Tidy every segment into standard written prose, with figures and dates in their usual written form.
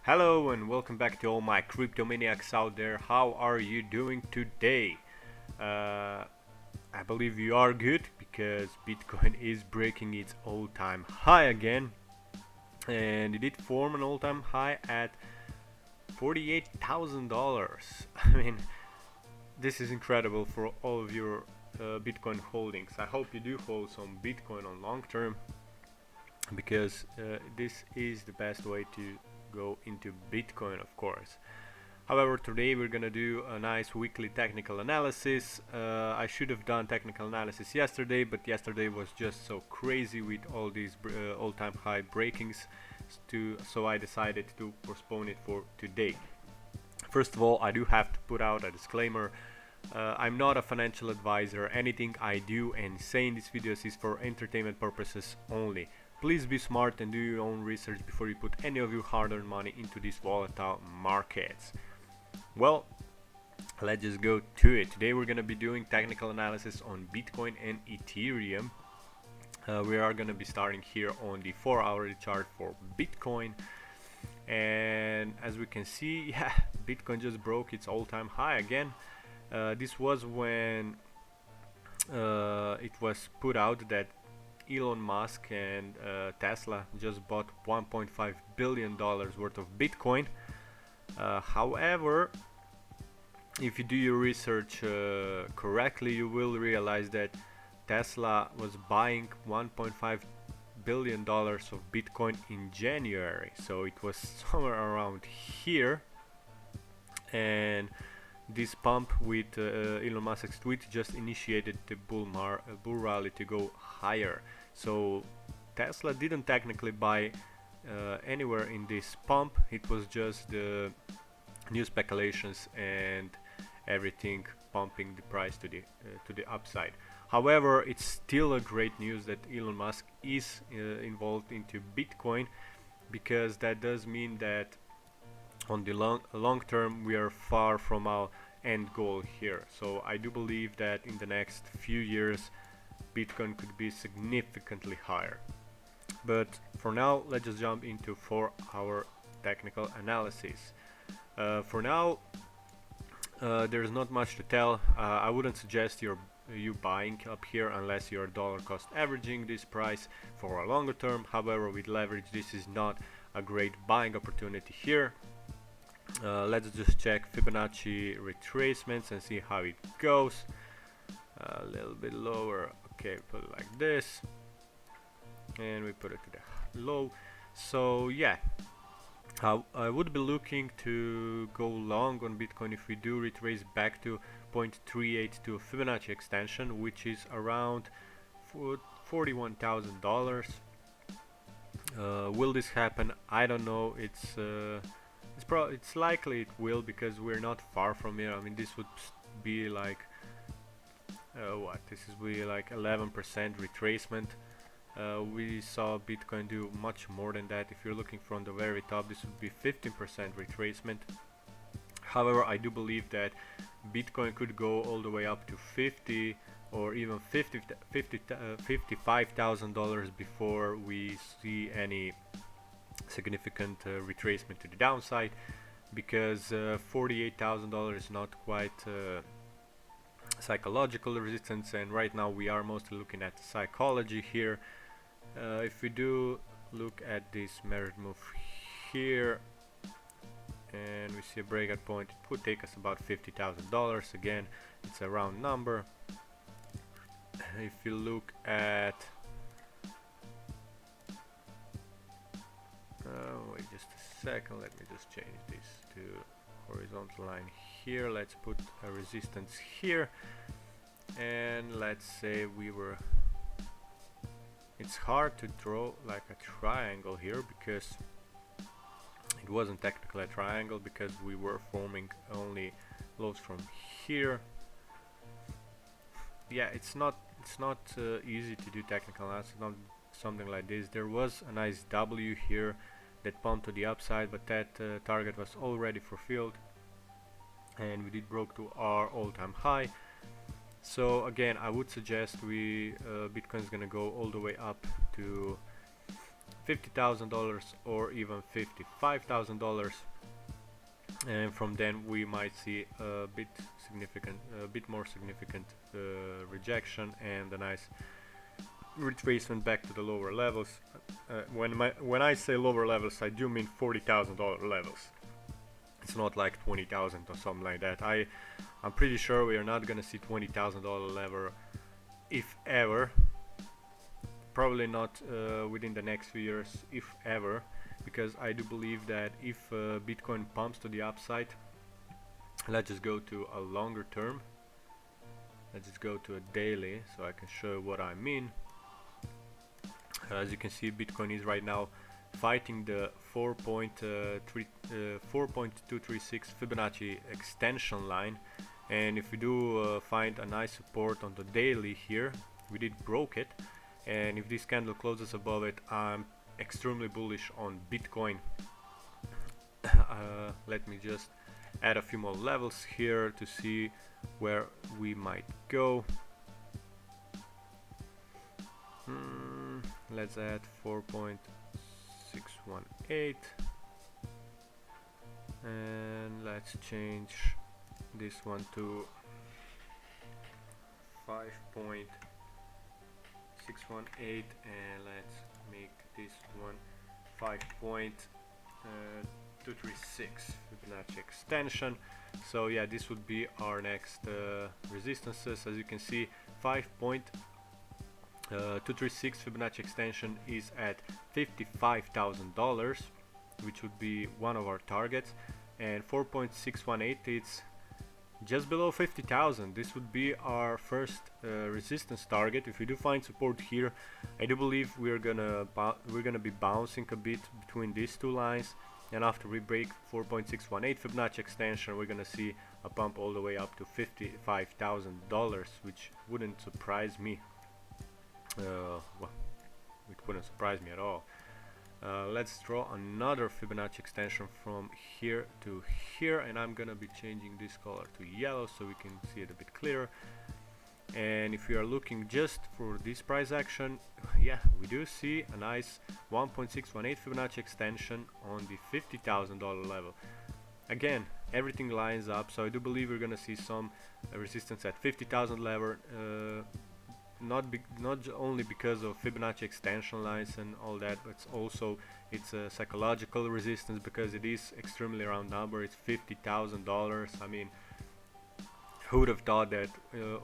Hello and welcome back to all my crypto maniacs out there. How are you doing today? I believe you are good because Bitcoin is breaking its all-time high again, and it did form an all-time high at $48,000. I mean, this is incredible for all of your Bitcoin holdings. I hope you do hold some Bitcoin on long term because this is the best way to go into Bitcoin, of course. However, today we're gonna do a nice weekly technical analysis. I should have done technical analysis yesterday, but yesterday was just so crazy with all these all-time high breakings, so I decided to postpone it for today. First of all, I do have to put out a disclaimer. I'm not a financial advisor. Anything I do and say in these videos is for entertainment purposes only. Please be smart and do your own research before you put any of your hard-earned money into these volatile markets. Well, let's just go to it. Today we're going to be doing technical analysis on Bitcoin and Ethereum. We are going to be starting here on the 4-hourly chart for Bitcoin. And as we can see, yeah, Bitcoin just broke its all-time high again. This was when it was put out that Elon Musk and Tesla just bought $1.5 billion worth of Bitcoin. However, if you do your research correctly, you will realize that Tesla was buying $1.5 billion of Bitcoin in January, so it was somewhere around here, and this pump with Elon Musk's tweet just initiated the bull rally to go higher. So Tesla didn't technically buy anywhere in this pump. It was just the new speculations and everything pumping the price to the upside. However, it's still a great news that Elon Musk is involved into Bitcoin, because that does mean that on the long term we are far from our end goal here. So I do believe that in the next few years Bitcoin could be significantly higher. But for now, let's just jump into 4-hour technical analysis. For now, there's not much to tell. I wouldn't suggest you buying up here unless you're dollar cost averaging this price for a longer term. However, with leverage, this is not a great buying opportunity here. Let's just check Fibonacci retracements and see how it goes. A little bit lower. Okay, put it like this, and we put it to the low. So yeah, I would be looking to go long on Bitcoin if we do retrace back to 0.38 to a Fibonacci extension, which is around $41,000. Will this happen? I don't know. It's likely it will, because we're not far from here. I mean, this would be like this is really like 11% retracement. We saw Bitcoin do much more than that. If you're looking from the very top, this would be 15% retracement. However, I do believe that Bitcoin could go all the way up to 50 or even $55,000 before we see any significant retracement to the downside, because $48,000 is not quite psychological resistance, and right now we are mostly looking at psychology here. If we do look at this measured move here and we see a breakout point, it would take us about $50,000. Again, it's a round number. If you look at wait just a second, let me just change this to horizontal line here. Let's put a resistance here, and let's say it's hard to draw like a triangle here, because it wasn't technically a triangle, because we were forming only lows from here. Yeah, it's not easy to do technical analysis on something like this. There was a nice W here that pumped to the upside, but that target was already fulfilled, and we did broke to our all-time high. So again, I would suggest Bitcoin is gonna go all the way up to $50,000 or even $55,000, and from then we might see a bit more significant rejection and a nice retracement back to the lower levels. When I say lower levels, I do mean $40,000 levels. It's not like 20,000 or something like that. I'm pretty sure we are not gonna see $20,000 level, if ever. Probably not within the next few years, if ever, because I do believe that if Bitcoin pumps to the upside, let's just go to a longer term. Let's just go to a daily so I can show what I mean. As you can see, Bitcoin is right now fighting the 4.236 Fibonacci extension line, and if we do find a nice support on the daily here, we did broke it, and if this candle closes above it, I'm extremely bullish on Bitcoin. Let me just add a few more levels here to see where we might go. Let's add 4.618, and let's change this one to 5.618, and let's make this one 5.236 Fibonacci extension. So yeah, this would be our next resistances. As you can see, 5.236 Fibonacci extension is at $55,000, which would be one of our targets, and 4.618, it's just below 50,000. This would be our first resistance target. If we do find support here, I do believe we're gonna be bouncing a bit between these two lines, and after we break 4.618 Fibonacci extension, we're gonna see a pump all the way up to $55,000, which wouldn't surprise me. Well, it wouldn't surprise me at all. Let's draw another Fibonacci extension from here to here, and I'm gonna be changing this color to yellow so we can see it a bit clearer. And if we are looking just for this price action, yeah, we do see a nice 1.618 Fibonacci extension on the $50,000 level. Again, everything lines up, so I do believe we're gonna see some resistance at 50,000 level. Not only because of Fibonacci extension lines and all that, but it's a psychological resistance because it is extremely round number. It's $50,000. I mean, who would have thought that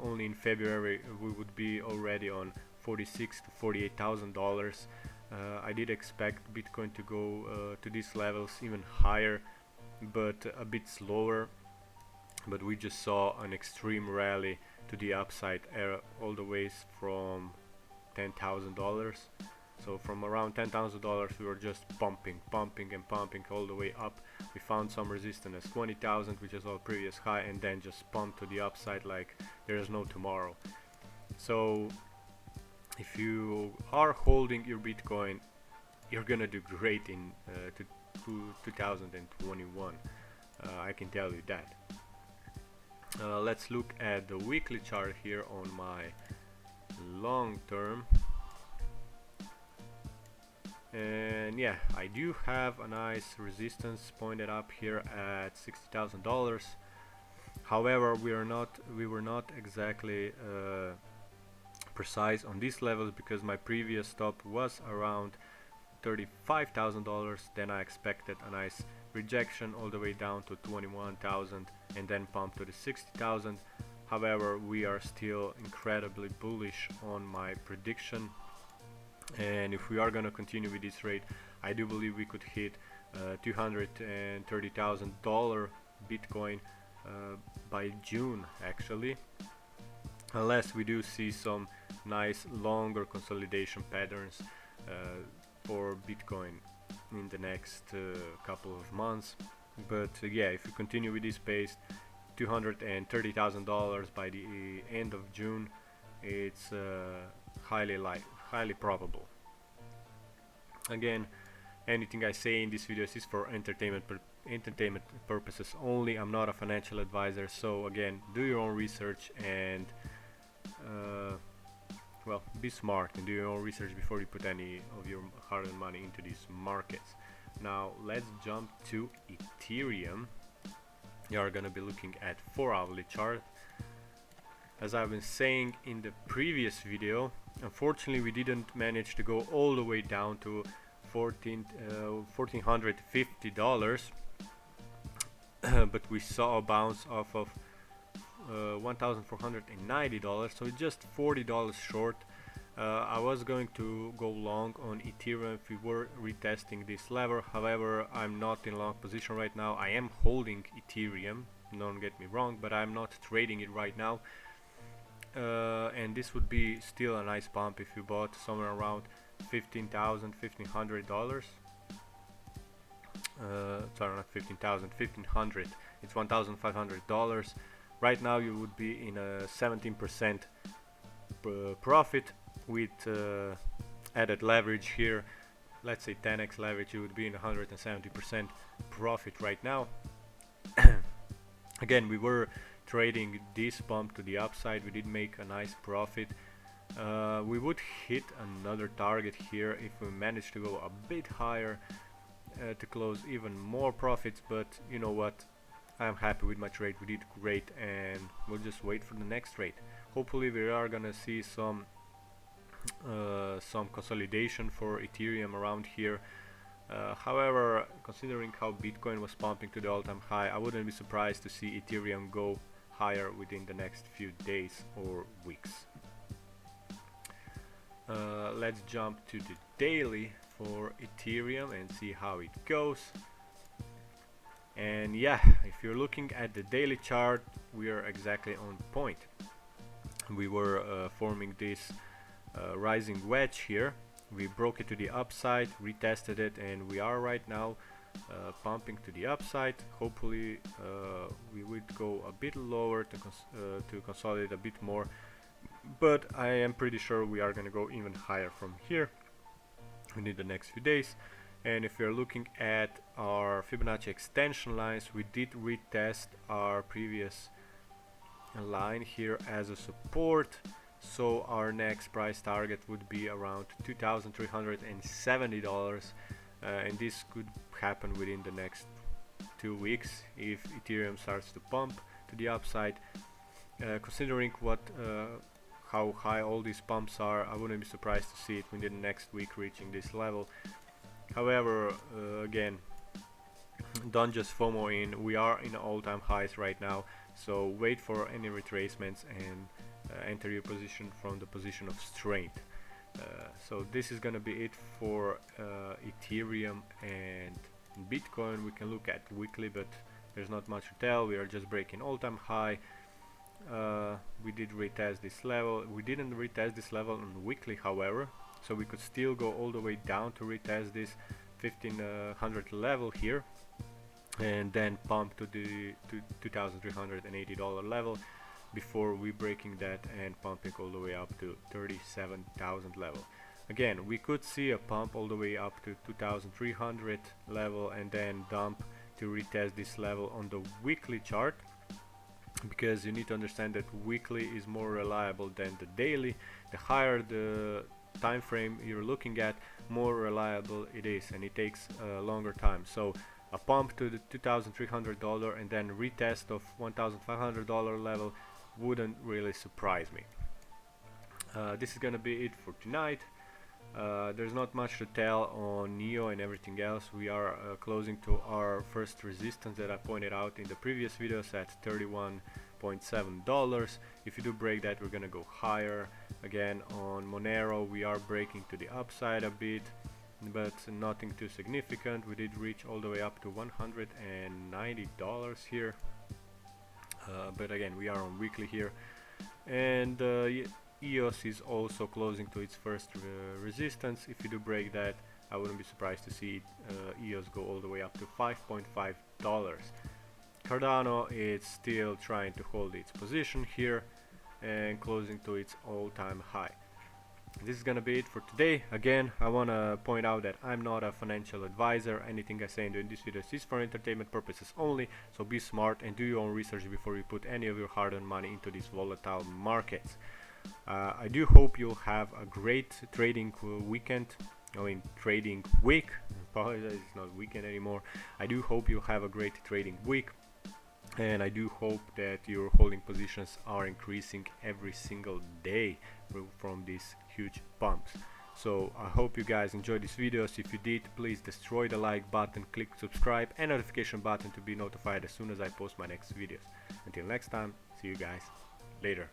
only in February we would be already on $46,000 to $48,000. I did expect Bitcoin to go to these levels even higher, but a bit slower. But we just saw an extreme rally to the upside all the way from $10,000. So from around $10,000 we were just pumping all the way up. We found some resistance at 20,000, which is our previous high, and then just pumped to the upside like there is no tomorrow. So if you are holding your Bitcoin, you're gonna do great in 2021. I can tell you that. Let's look at the weekly chart here on my long term, and yeah, I do have a nice resistance pointed up here at $60,000. However, we were not exactly precise on these levels because my previous stop was around $35,000. Then I expected a nice rejection all the way down to 21,000 and then pump to the 60,000. However, we are still incredibly bullish on my prediction, and if we are going to continue with this rate, I do believe we could hit $230,000 Bitcoin by June actually, unless we do see some nice longer consolidation patterns for Bitcoin in the next couple of months. But yeah, if we continue with this pace, $230,000 by the end of June, it's highly probable. Again, anything I say in these videos is for entertainment purposes only. I'm not a financial advisor, so again, do your own research and well, be smart and do your own research before you put any of your hard-earned money into these markets. Now let's jump to Ethereum. You are gonna be looking at 4-hourly chart. As I've been saying in the previous video, unfortunately we didn't manage to go all the way down to $1,450, but we saw a bounce off of $1,490, so it's just $40 short. I was going to go long on Ethereum if we were retesting this level. However, I'm not in long position right now. I am holding Ethereum, don't get me wrong, but I'm not trading it right now. And this would be still a nice pump if you bought somewhere around $15,000, $1,500. Sorry, not 15,000, 1,500. It's $1,500. Right now you would be in a 17% profit with added leverage here. Let's say 10x leverage, you would be in 170% profit right now. Again, we were trading this pump to the upside. We did make a nice profit. We would hit another target here if we manage to go a bit higher to close even more profits, but you know what, I'm happy with my trade. We did great and we'll just wait for the next trade. Hopefully we are gonna see some consolidation for Ethereum around here. However, considering how Bitcoin was pumping to the all-time high, I wouldn't be surprised to see Ethereum go higher within the next few days or weeks. Let's jump to the daily for Ethereum and see how it goes. And yeah, if you're looking at the daily chart, we are exactly on point. We were forming this rising wedge here. We broke it to the upside, retested it, and we are right now pumping to the upside. Hopefully we would go a bit lower to consolidate a bit more, but I am pretty sure we are going to go even higher from here within the next few days. And if you're looking at our Fibonacci extension lines, we did retest our previous line here as a support. So our next price target would be around $2,370, and this could happen within the next 2 weeks if Ethereum starts to pump to the upside. Considering how high all these pumps are, I wouldn't be surprised to see it within the next week reaching this level. However, again, don't just FOMO in. We are in all-time highs right now, so wait for any retracements and enter your position from the position of strength. So this is gonna be it for Ethereum and Bitcoin. We can look at weekly, but there's not much to tell. We are just breaking all-time high. We did retest this level. We didn't retest this level on weekly, however, so we could still go all the way down to retest this 1500 level here, and then pump to the $2,380 level before we breaking that and pumping all the way up to 37,000 level. Again, we could see a pump all the way up to 2,300 level and then dump to retest this level on the weekly chart, because you need to understand that weekly is more reliable than the daily. The higher the time frame you're looking at, more reliable it is, and it takes a longer time. So a pump to the $2,300 and then retest of $1,500 level wouldn't really surprise me. This is gonna be it for tonight. There's not much to tell on NEO and everything else. We are closing to our first resistance that I pointed out in the previous videos at $31.7. If you do break that, we're gonna go higher. Again, on Monero we are breaking to the upside a bit, but nothing too significant. We did reach all the way up to $190 here, but again, we are on weekly here. And EOS is also closing to its first resistance. If you do break that, I wouldn't be surprised to see EOS go all the way up to $5.5. Cardano is still trying to hold its position here and closing to its all-time high. This is gonna be it for today. Again, I wanna point out that I'm not a financial advisor. Anything I say in this video is for entertainment purposes only, so be smart and do your own research before you put any of your hard-earned money into these volatile markets. I do hope you'll have a great trading weekend. I mean, trading week. Apologize, it's not weekend anymore. I do hope you have a great trading week, and I do hope that your holding positions are increasing every single day from these huge pumps. So I hope you guys enjoyed these videos. If you did, please destroy the like button, click subscribe and notification button to be notified as soon as I post my next videos. Until next time, see you guys later.